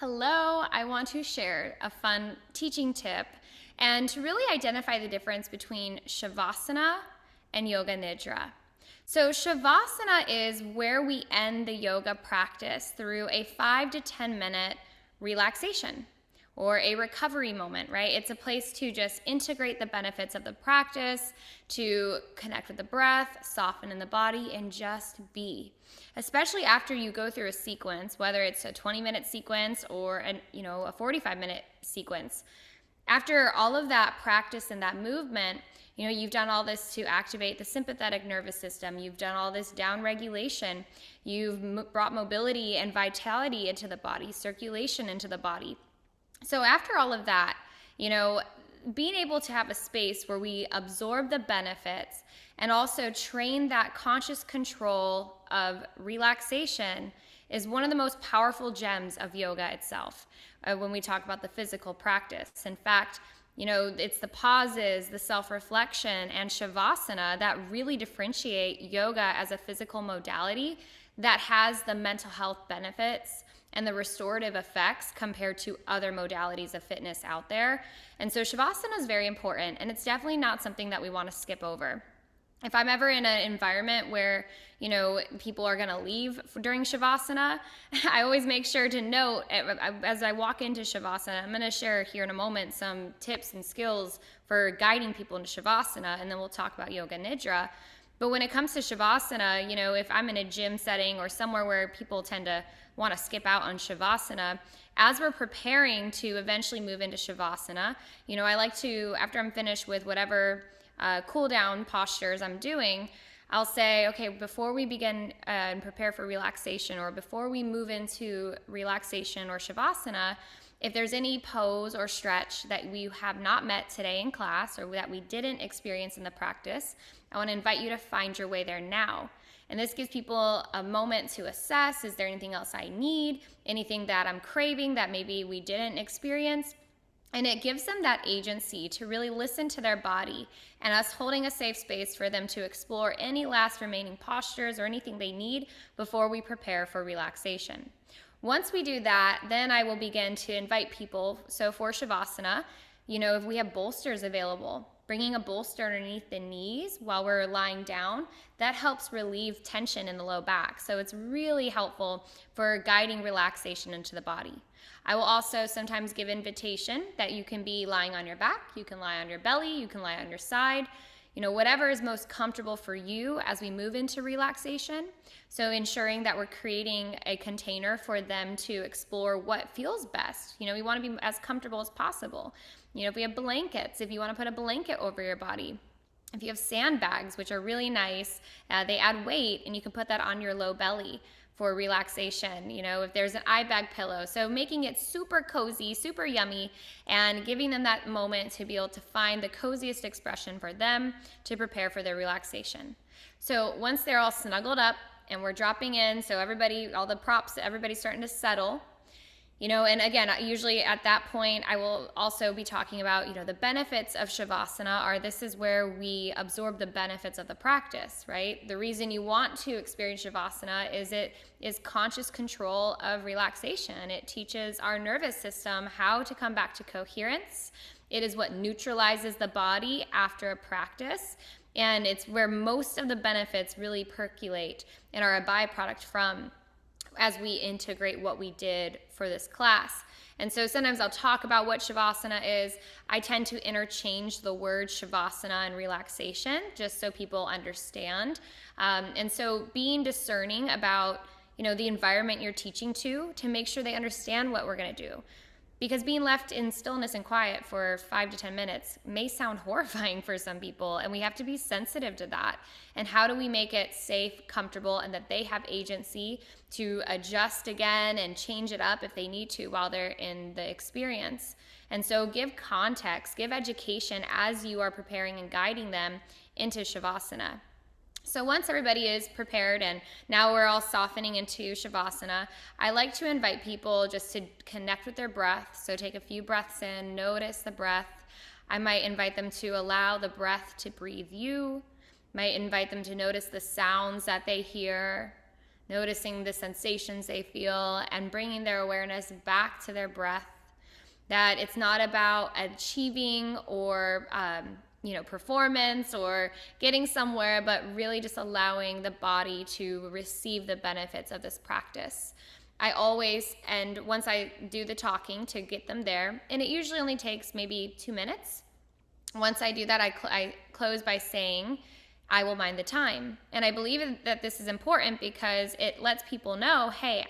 Hello, I want to share a fun teaching tip and to really identify the difference between Shavasana and Yoga Nidra. So, Shavasana is where we end the yoga practice through a 5 to 10 minute relaxation or a recovery moment, right? It's a place to just integrate the benefits of the practice, to connect with the breath, soften in the body, and just be. Especially after you go through a sequence, whether it's a 20-minute sequence or a 45-minute sequence. After all of that practice and that movement, you've done all this to activate the sympathetic nervous system. You've done all this down regulation. You've brought mobility and vitality into the body, circulation into the body. So after all of that, being able to have a space where we absorb the benefits and also train that conscious control of relaxation is one of the most powerful gems of yoga itself when we talk about the physical practice. In fact, it's the pauses, the self-reflection, and Shavasana that really differentiate yoga as a physical modality that has the mental health benefits and the restorative effects compared to other modalities of fitness out there. And so Shavasana is very important, and it's definitely not something that we want to skip over. If I'm ever in an environment where, people are going to leave during Shavasana, I always make sure to note as I walk into Shavasana, I'm going to share here in a moment some tips and skills for guiding people into Shavasana, and then we'll talk about Yoga Nidra. But when it comes to Shavasana, if I'm in a gym setting or somewhere where people tend to want to skip out on Shavasana, as we're preparing to eventually move into Shavasana, I like to, after I'm finished with whatever cool down postures I'm doing, I'll say, okay, before we begin and prepare for relaxation, or before we move into relaxation or Shavasana, if there's any pose or stretch that we have not met today in class or that we didn't experience in the practice, I want to invite you to find your way there now. And this gives people a moment to assess, is there anything else I need, anything that I'm craving that maybe we didn't experience? And it gives them that agency to really listen to their body and us holding a safe space for them to explore any last remaining postures or anything they need before we prepare for relaxation. Once we do that, then I will begin to invite people. So for Shavasana, if we have bolsters available, bringing a bolster underneath the knees while we're lying down, that helps relieve tension in the low back. So it's really helpful for guiding relaxation into the body. I will also sometimes give invitation that you can be lying on your back, you can lie on your belly, you can lie on your side, whatever is most comfortable for you as we move into relaxation. So ensuring that we're creating a container for them to explore what feels best. We want to be as comfortable as possible. If we have blankets, if you want to put a blanket over your body. If you have sandbags, which are really nice, they add weight, and you can put that on your low belly for relaxation. If there's an eye bag pillow. So making it super cozy, super yummy, and giving them that moment to be able to find the coziest expression for them to prepare for their relaxation. So once they're all snuggled up and we're dropping in, so all the props, everybody's starting to settle, and again, usually at that point, I will also be talking about, the benefits of Shavasana this is where we absorb the benefits of the practice, right? The reason you want to experience Shavasana is it is conscious control of relaxation. It teaches our nervous system how to come back to coherence. It is what neutralizes the body after a practice. And it's where most of the benefits really percolate and are a byproduct from as we integrate what we did for this class. And so sometimes I'll talk about what Shavasana is. I tend to interchange the word Shavasana and relaxation just so people understand. And so being discerning about, the environment you're teaching to make sure they understand what we're going to do. Because being left in stillness and quiet for 5 to 10 minutes may sound horrifying for some people, and we have to be sensitive to that. And how do we make it safe, comfortable, and that they have agency to adjust again and change it up if they need to while they're in the experience? And so give context, give education as you are preparing and guiding them into Shavasana. So once everybody is prepared and now we're all softening into Shavasana, I like to invite people just to connect with their breath. So take a few breaths in, notice the breath. I might invite them to allow the breath to breathe you. Might invite them to notice the sounds that they hear, noticing the sensations they feel, and bringing their awareness back to their breath. That it's not about achieving or performance or getting somewhere, but really just allowing the body to receive the benefits of this practice. I always, and once I do the talking to get them there, and it usually only takes maybe 2 minutes. Once I do that, I close by saying, I will mind the time. And I believe that this is important because it lets people know, hey,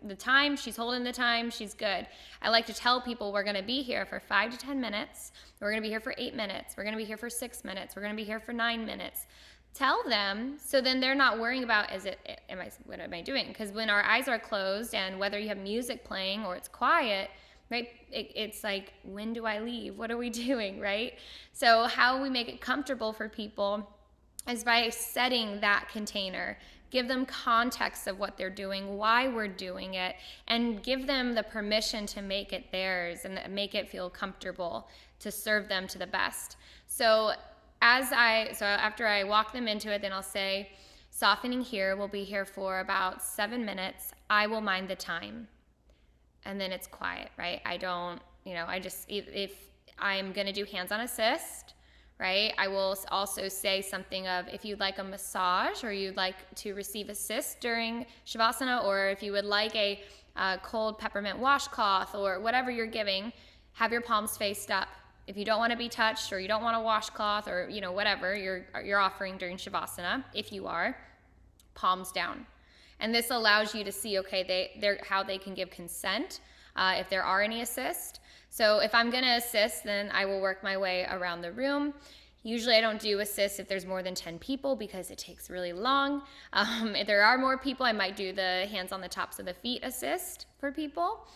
the time, she's holding the time, she's good. I like to tell people we're going to be here for 5 to 10 minutes. We're going to be here for 8 minutes. We're going to be here for 6 minutes. We're going to be here for 9 minutes. Tell them, so then they're not worrying about, what am I doing? Because when our eyes are closed, and whether you have music playing or it's quiet, right? It's like, when do I leave? What are we doing, right? So how we make it comfortable for people is by setting that container. Give them context of what they're doing, why we're doing it, and give them the permission to make it theirs and make it feel comfortable to serve them to the best. So after I walk them into it, then I'll say, softening here, we'll be here for about 7 minutes. I will mind the time. And then it's quiet, right? If I'm going to do hands-on assist, right? I will also say something of, if you'd like a massage or you'd like to receive assist during Savasana, or if you would like a cold peppermint washcloth or whatever you're giving, have your palms faced up. If you don't want to be touched, or you don't want a washcloth, or whatever you're offering during Savasana, if you are, palms down. And this allows you to see, how they can give consent if there are any assist. So if I'm going to assist, then I will work my way around the room. Usually I don't do assist if there's more than 10 people because it takes really long. If there are more people, I might do the hands on the tops of the feet assist for people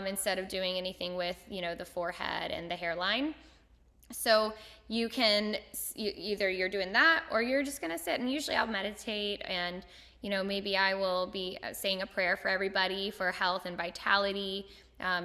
instead of doing anything with, the forehead and the hairline. So either you're doing that or you're just going to sit, and usually I'll meditate, and maybe I will be saying a prayer for everybody for health and vitality.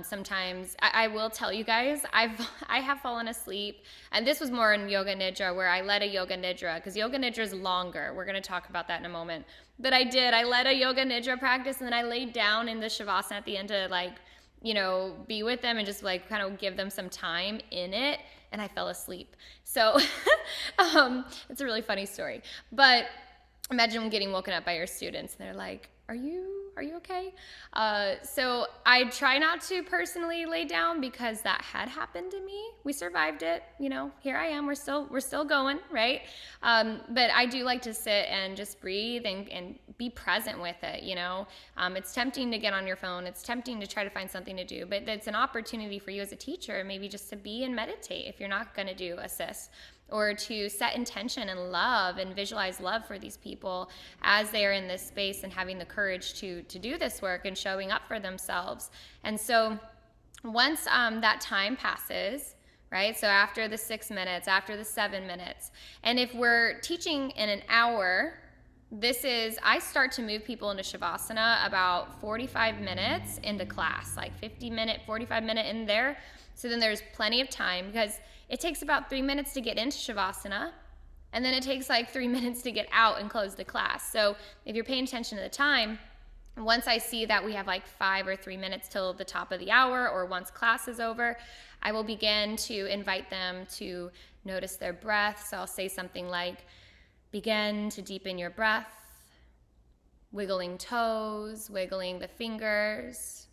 Sometimes I will tell you guys, I have fallen asleep, and this was more in Yoga Nidra, where I led a Yoga Nidra, because Yoga Nidra is longer. We're going to talk about that in a moment. But I led a Yoga Nidra practice, and then I laid down in the Savasana at the end to be with them and just kind of give them some time in it, and I fell asleep. So it's a really funny story. But imagine getting woken up by your students, and they're like, are you okay? So I try not to personally lay down, because that had happened to me. We survived it. Here I am. We're still going, right? But I do like to sit and just breathe and be present with it. It's tempting to get on your phone. It's tempting to try to find something to do, but it's an opportunity for you as a teacher, maybe just to be and meditate if you're not going to do assist, or to set intention and love and visualize love for these people as they are in this space and having the courage to do this work and showing up for themselves. And so once that time passes, right? So after the 6 minutes, after the 7 minutes, and if we're teaching in an hour, I start to move people into Savasana about 45 minutes into class, like 45 minute in there. So then there's plenty of time, because it takes about 3 minutes to get into Savasana, and then it takes like 3 minutes to get out and close the class. So if you're paying attention to the time, once I see that we have like 5 or 3 minutes till the top of the hour, or once class is over, I will begin to invite them to notice their breath. So I'll say something like, begin to deepen your breath, wiggling toes, wiggling the fingers,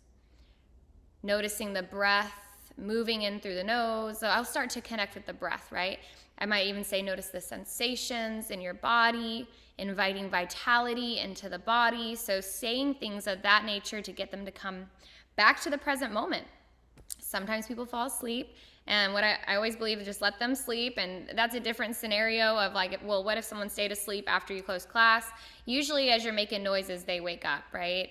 noticing the breath moving in through the nose. So I'll start to connect with the breath, right? I might even say, notice the sensations in your body, inviting vitality into the body. So saying things of that nature to get them to come back to the present moment. Sometimes people fall asleep, and what I always believe is just let them sleep. And that's a different scenario of what if someone stayed asleep after you close class? Usually as you're making noises, they wake up, right?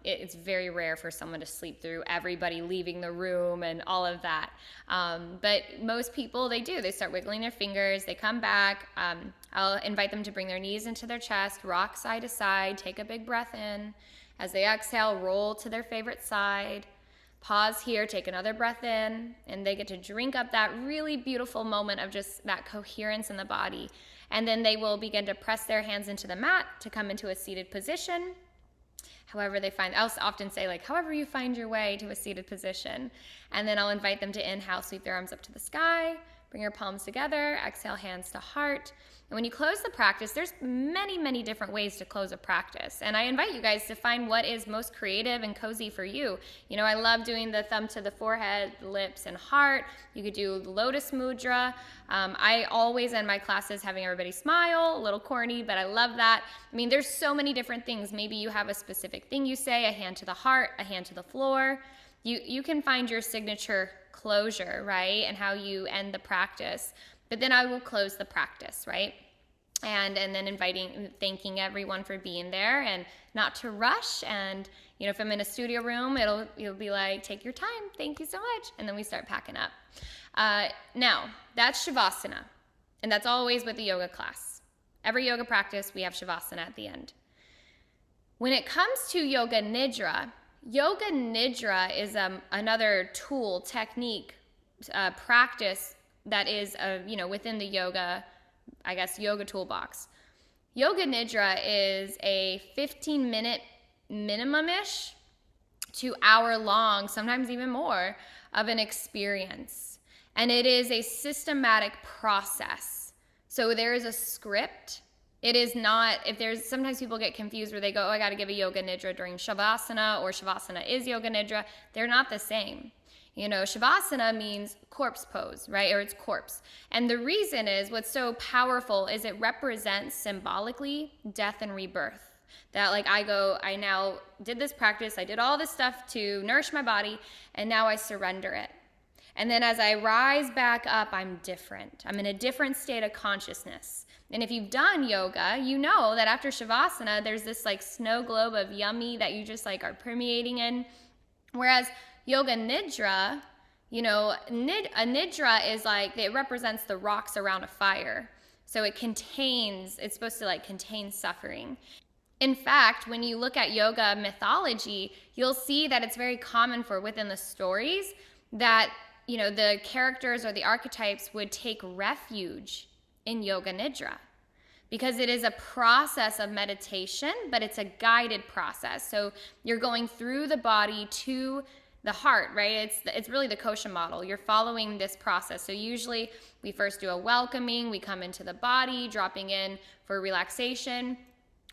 It's very rare for someone to sleep through everybody leaving the room and all of that. But most people, they start wiggling their fingers, they come back. I'll invite them to bring their knees into their chest, rock side to side, take a big breath in. As they exhale, roll to their favorite side. Pause here, take another breath in, and they get to drink up that really beautiful moment of just that coherence in the body. And then they will begin to press their hands into the mat to come into a seated position. However they find, I'll often say like, however you find your way to a seated position. And then I'll invite them to inhale, sweep their arms up to the sky, bring your palms together, exhale, hands to heart. And when you close the practice, there's many, many different ways to close a practice. And I invite you guys to find what is most creative and cozy for you. You know, I love doing the thumb to the forehead, lips, and heart. You could do lotus mudra. I always end my classes having everybody smile, a little corny, but I love that. I mean, there's so many different things. Maybe you have a specific thing you say, a hand to the heart, a hand to the floor. You can find your signature closure, right? And how you end the practice. But then I will close the practice, right? And then thanking everyone for being there and not to rush. And, you know, if I'm in a studio room, you'll be like, take your time. Thank you so much. And then we start packing up. Now, that's Shavasana. And that's always with the yoga class. Every yoga practice, we have Shavasana at the end. When it comes to Yoga Nidra is another tool, technique, practice that is, within the yoga, yoga toolbox. Yoga Nidra is a 15-minute minimum-ish to hour-long, sometimes even more, of an experience. And it is a systematic process. So there is a script. It is not, sometimes people get confused where they go, oh, I got to give a Yoga Nidra during Shavasana, or Shavasana is Yoga Nidra. They're not the same. You know, Shavasana means corpse pose, right? Or it's corpse. And the reason is what's so powerful is it represents symbolically death and rebirth. That like I now did this practice, I did all this stuff to nourish my body, and now I surrender it. And then as I rise back up, I'm different. I'm in a different state of consciousness. And if you've done yoga, you know that after Shavasana, there's this like snow globe of yummy that you just like are permeating in. Whereas Yoga Nidra, you know, a Nidra is like, it represents the rocks around a fire. So it's supposed to like contain suffering. In fact, when you look at yoga mythology, you'll see that it's very common for within the stories that, you know, the characters or the archetypes would take refuge in Yoga Nidra because it is a process of meditation, but it's a guided process. So you're going through the body to the heart, right? It's really the kosha model. You're following this process. So usually we first do a welcoming, we come into the body, dropping in for relaxation.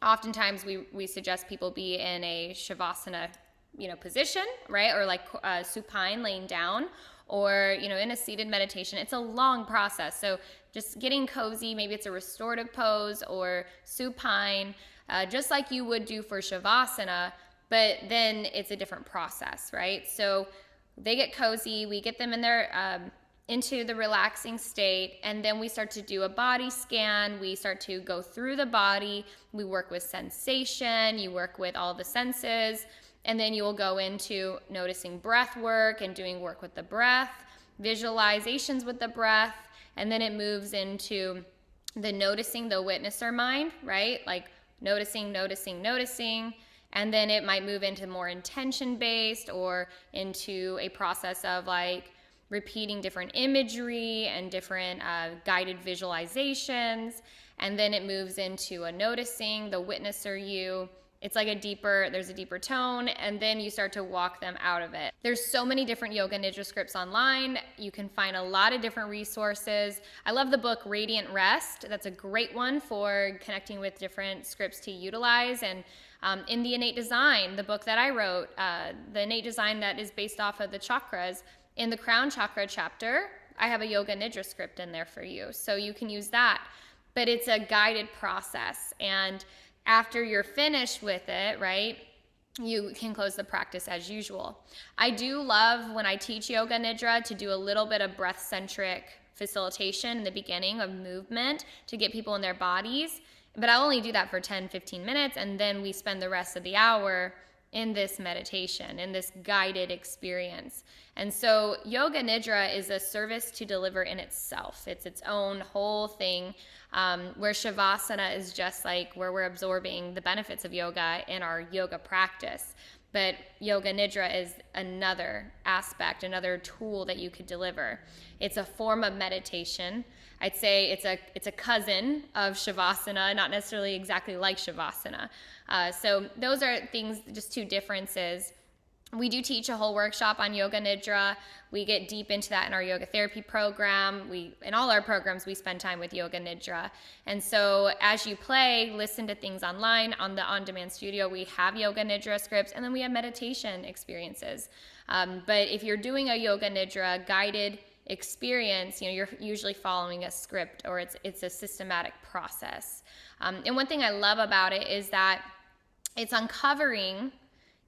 Oftentimes we suggest people be in a Shavasana, you know, position, right? Or like supine, laying down, or, you know, in a seated meditation. It's a long process. So just getting cozy, maybe it's a restorative pose or supine, just like you would do for Shavasana, but then it's a different process, right? So they get cozy, we get them in their into the relaxing state, and then we start to do a body scan. We start to go through the body. We work with sensation, you work with all the senses, and then you will go into noticing breath work and doing work with the breath, visualizations with the breath, and then it moves into the noticing, the witnesser mind, right? Like noticing, and then it might move into more intention-based or into a process of like repeating different imagery and different guided visualizations, and then it moves into a noticing, the witnesser you. It's like there's a deeper tone, and then you start to walk them out of it. There's so many different Yoga Nidra scripts online. You can find a lot of different resources. I love the book Radiant Rest. That's a great one for connecting with different scripts to utilize. And in the Innate Design, the book that I wrote, the Innate Design that is based off of the chakras, in the Crown Chakra chapter, I have a Yoga Nidra script in there for you. So you can use that. But it's a guided process. And after you're finished with it, right, you can close the practice as usual. I do love when I teach Yoga Nidra to do a little bit of breath-centric facilitation in the beginning of movement to get people in their bodies. But I'll only do that for 10, 15 minutes, and then we spend the rest of the hour in this meditation, in this guided experience. And so Yoga Nidra is a service to deliver in itself. It's its own whole thing, where Shavasana is just like where we're absorbing the benefits of yoga in our yoga practice. But Yoga Nidra is another aspect, another tool that you could deliver. It's a form of meditation. I'd say it's a cousin of Shavasana, not necessarily exactly like Shavasana. So those are things, just two differences. We do teach a whole workshop on Yoga Nidra. We get deep into that in our yoga therapy program. In all our programs, we spend time with Yoga Nidra. And so as you play, listen to things online. On the on-demand studio, we have Yoga Nidra scripts, and then we have meditation experiences. But if you're doing a Yoga Nidra guided experience, you're usually following a script, or it's a systematic process. And one thing I love about it is that it's uncovering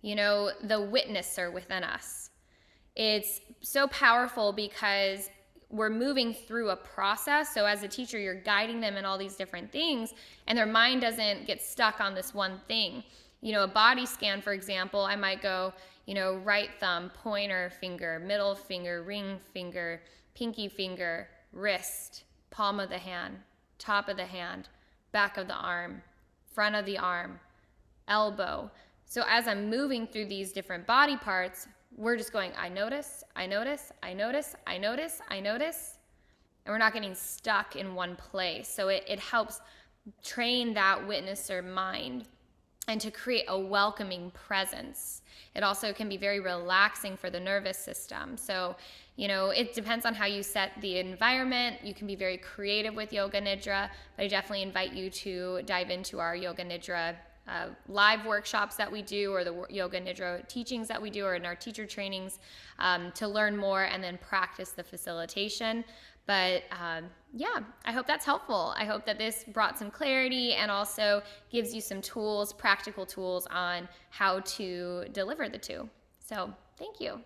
the witnesser within us. It's so powerful because we're moving through a process. So as a teacher, you're guiding them in all these different things, and their mind doesn't get stuck on this one thing. A body scan, for example, I might go, right thumb, pointer finger, middle finger, ring finger, pinky finger, wrist, palm of the hand, top of the hand, back of the arm, front of the arm, elbow. So as I'm moving through these different body parts, we're just going, I notice, I notice, I notice, I notice, I notice. And we're not getting stuck in one place. So it helps train that witnesser mind and to create a welcoming presence. It also can be very relaxing for the nervous system. So, it depends on how you set the environment. You can be very creative with Yoga Nidra, but I definitely invite you to dive into our Yoga Nidra live workshops that we do, or the Yoga Nidra teachings that we do, or in our teacher trainings, to learn more and then practice the facilitation. But I hope that's helpful. I hope that this brought some clarity and also gives you some tools, practical tools on how to deliver the two. So thank you.